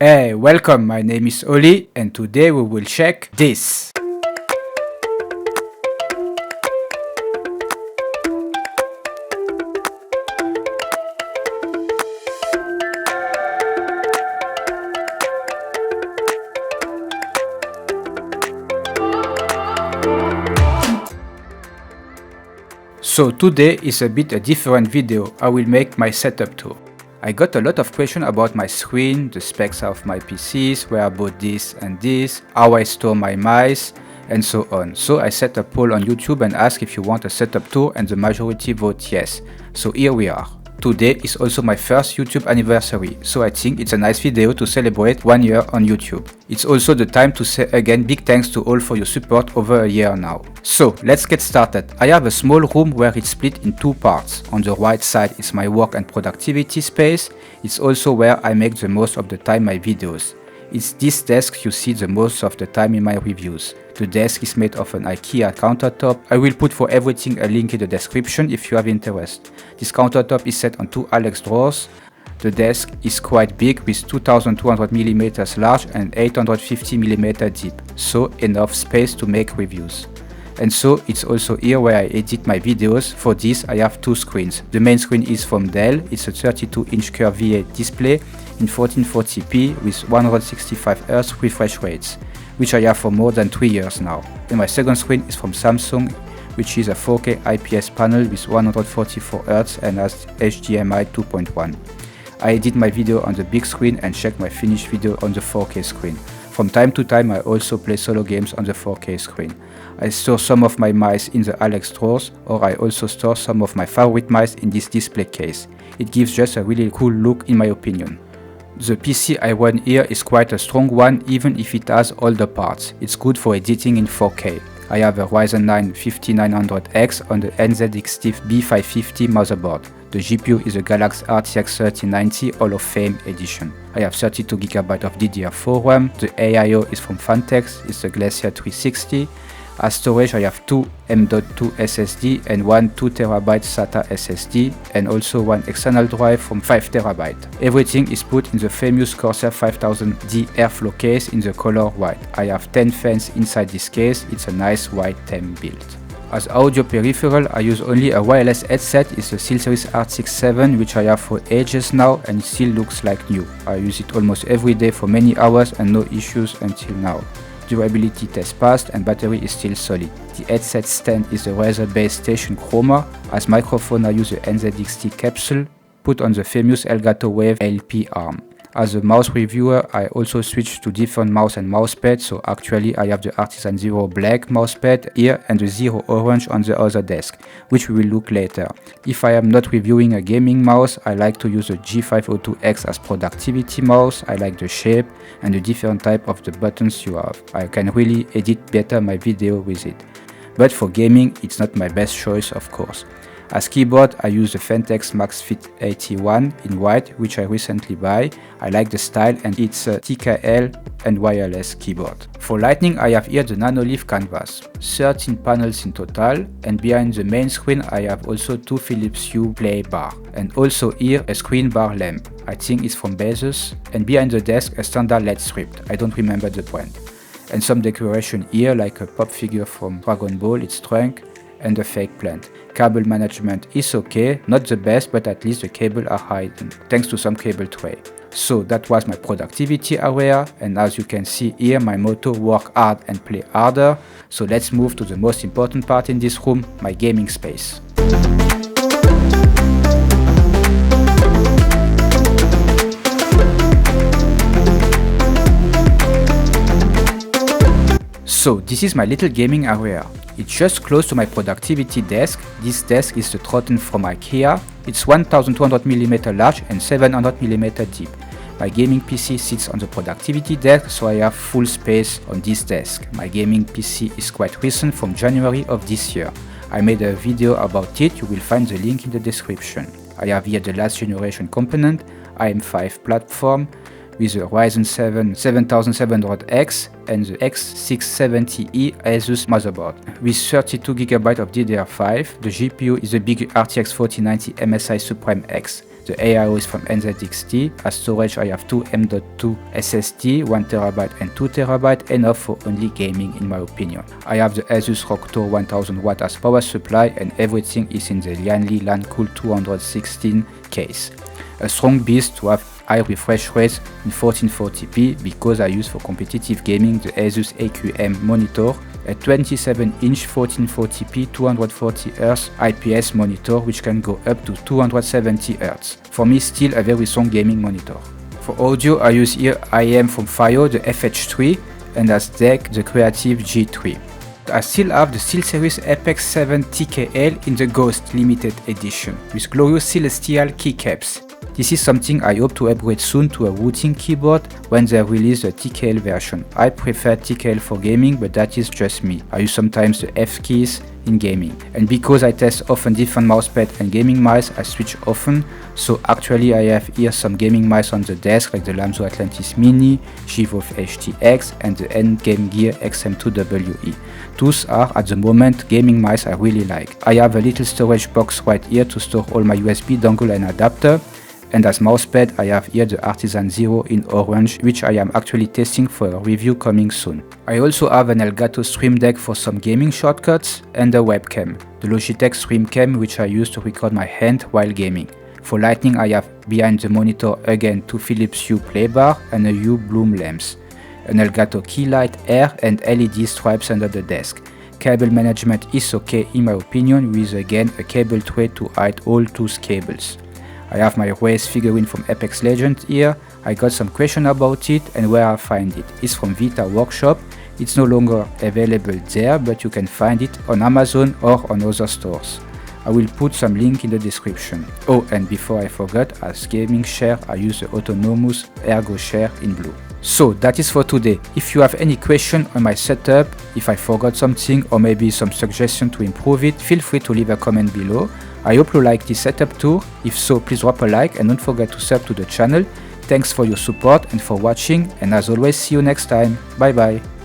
Hey, welcome, my name is Oli and today we will check this. So today is a bit a different video. I will make my setup tour. I got a lot of questions about my screen, the specs of my PCs, where I bought this and this, how I store my mice, and so on. So I set a poll on YouTube and asked if you want a setup tour, and the majority vote yes. So here we are. Today is also my first YouTube anniversary, so I think it's a nice video to celebrate 1 year on YouTube. It's also the time to say again big thanks to all for your support over a year now. So let's get started. I have a small room where it's split in two parts. On the right side is my work and productivity space. It's also where I make the most of the time my videos. It's this desk you see the most of the time in my reviews. The desk is made of an IKEA countertop. I will put for everything a link in the description if you have interest. This countertop is set on two Alex drawers. The desk is quite big with 2200mm large and 850mm deep, so enough space to make reviews. And so it's also here where I edit my videos. For this I have two screens. The main screen is from Dell. It's a 32-inch curved display in 1440p with 165Hz refresh rates, which I have for more than 3 years now. And my second screen is from Samsung, which is a 4K IPS panel with 144Hz and has HDMI 2.1. I edit my video on the big screen and check my finished video on the 4K screen. From time to time I also play solo games on the 4K screen. I store some of my mice in the Alex drawers, or I also store some of my favorite mice in this display case. It gives just a really cool look in my opinion. The PC I run here is quite a strong one, even if it has all the parts. It's good for editing in 4K. I have a Ryzen 9 5900X on the NZXT B550 motherboard. The GPU is a Galaxy RTX 3090 Hall of Fame edition. I have 32GB of DDR4 RAM. The AIO is from Fantex, it's a Glacier 360. As storage I have two M.2 SSD and one 2TB SATA SSD and also one external drive from 5TB. Everything is put in the famous Corsair 5000D airflow case in the color white. I have 10 fans inside this case. It's a nice white theme build. As audio peripheral I use only a wireless headset. It's a SteelSeries R6-7 which I have for ages now and it still looks like new. I use it almost every day for many hours and no issues until now. Durability test passed and battery is still solid. The headset stand is a Razer-based Station Chroma. As microphone I use a NZXT capsule put on the famous Elgato Wave LP arm. As a mouse reviewer I also switched to different mouse and mousepad, so actually I have the Artisan Zero Black mousepad here and the Zero Orange on the other desk, which we will look later. If I am not reviewing a gaming mouse, I like to use a G502X as productivity mouse. I like the shape and the different type of the buttons you have. I can really edit better my video with it. But for gaming it's not my best choice of course. As keyboard I use the Fantex Max Fit 81 in white, which I recently buy. I like the style and it's a TKL and wireless keyboard. For lighting I have here the Nanolive canvas, 13 panels in total, and behind the main screen I have also two Philips Hue play bar and also here a screen bar lamp. I think it's from Bezos, and behind the desk a standard LED strip. I don't remember the brand. And some decoration here like a pop figure from Dragon Ball, its trunk, and a fake plant. Cable management is okay, not the best, but at least the cable are hidden, thanks to some cable tray. So that was my productivity area, and as you can see here my motto: work hard and play harder. So let's move to the most important part in this room, my gaming space. So this is my little gaming area. It's just close to my productivity desk. This desk is the Trotten from IKEA. It's 1200mm large and 700mm deep. My gaming PC sits on the productivity desk, so I have full space on this desk. My gaming PC is quite recent, from January of this year. I made a video about it, you will find the link in the description. I have here the last generation component, AM5 platform, with the Ryzen 7 7700X and the X670E Asus motherboard. With 32GB of DDR5, the GPU is the big RTX 4090 MSI Supreme X. The AIO is from NZXT. As storage I have two M.2 SSD, 1TB and 2TB, enough for only gaming in my opinion. I have the Asus ROG Tour 1000 watt as power supply and everything is in the Lianli LANcool 216 case. A strong beast to have high refresh rates in 1440p because I use for competitive gaming the Asus AQM monitor, a 27-inch 1440p 240Hz IPS monitor which can go up to 270Hz. For me still a very strong gaming monitor. For audio I use here IEM from FiO the FH3 and as DEC the Creative G3. I still have the SteelSeries Apex 7 TKL in the Ghost limited edition with glorious celestial keycaps. This is something I hope to upgrade soon to a routing keyboard when they release the TKL version. I prefer TKL for gaming, but that is just me. I use sometimes the F keys in gaming. And because I test often different mousepad and gaming mice, I switch often. So actually I have here some gaming mice on the desk like the Lamzo Atlantis Mini, G-Wolf HTX and the Endgame Gear XM2WE. Those are at the moment gaming mice I really like. I have a little storage box right here to store all my USB dongle and adapter. And as mousepad I have here the Artisan Zero in orange, which I am actually testing for a review coming soon. I also have an Elgato Stream Deck for some gaming shortcuts and a webcam, the Logitech Stream Cam which I use to record my hand while gaming. For lighting I have behind the monitor again two Philips Hue play bar and a Hue Bloom lamps, an Elgato key light Air and LED stripes under the desk. Cable management is okay in my opinion with again a cable tray to hide all those cables. I have my race figurine from Apex Legends here. I got some question about it and where I find it. It's from Vita Workshop. It's no longer available there, but you can find it on Amazon or on other stores. I will put some link in the description. Oh, and before I forget, as gaming share I use the autonomous Ergo Share in blue. So that is for today. If you have any question on my setup, if I forgot something or maybe some suggestion to improve it, feel free to leave a comment below. I hope you like this setup tour. If so, please drop a like and don't forget to sub to the channel. Thanks for your support and for watching, and as always, see you next time. Bye bye.